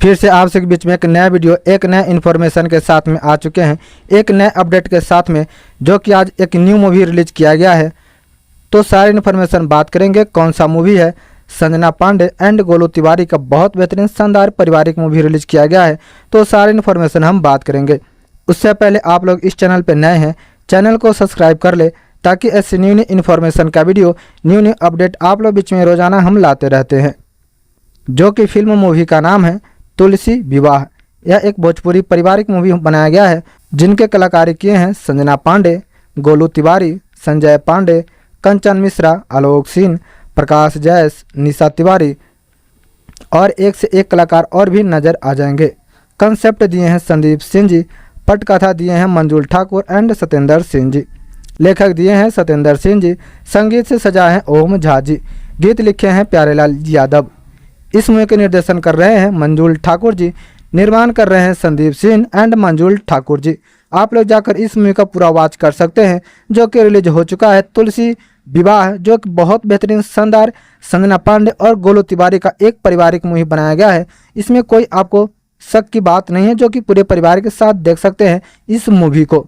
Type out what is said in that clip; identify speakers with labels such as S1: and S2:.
S1: फिर से आप सबके बीच में एक नया वीडियो एक नया इन्फॉर्मेशन के साथ में आ चुके हैं, एक नए अपडेट के साथ में, जो कि आज एक न्यू मूवी रिलीज किया गया है। तो सारी इन्फॉर्मेशन बात करेंगे कौन सा मूवी है। संजना पांडे एंड गोलू तिवारी का बहुत बेहतरीन शानदार पारिवारिक मूवी रिलीज किया गया है, तो सारी इन्फॉर्मेशन हम बात करेंगे। उससे पहले आप लोग इस चैनल पर नए हैं, चैनल को सब्सक्राइब कर ले ताकि ऐसी न्यू इन्फॉर्मेशन का वीडियो न्यू अपडेट आप लोग बीच में रोजाना हम लाते रहते हैं। जो कि फिल्म मूवी का नाम है तुलसी विवाह। यह एक भोजपुरी पारिवारिक मूवी बनाया गया है, जिनके कलाकारी किए हैं संजना पांडे, गोलू तिवारी, संजय पांडे, कंचन मिश्रा, आलोक सिंह, प्रकाश जैस, निशा तिवारी और एक से एक कलाकार और भी नजर आ जाएंगे। कंसेप्ट दिए हैं संदीप सिंह जी, पटकथा दिए हैं मंजुल ठाकुर एंड सत्येंद्र सिंह जी, लेखक दिए हैं सत्येंद्र सिंह जी, संगीत से सजाए हैं ओम झा जी, गीत लिखे हैं प्यारेलाल यादव। इस मूवी के निर्देशन कर रहे हैं मंजुल ठाकुर जी, निर्माण कर रहे हैं संदीप सिंह एंड मंजुल ठाकुर जी। आप लोग जाकर इस मूवी का पूरा वॉच कर सकते हैं, जो कि रिलीज हो चुका है तुलसी विवाह, जो कि बहुत बेहतरीन शानदार संजना पांडे और गोलू तिवारी का एक पारिवारिक मूवी बनाया गया है। इसमें कोई आपको शक की बात नहीं है, जो कि पूरे परिवार के साथ देख सकते हैं इस मूवी को।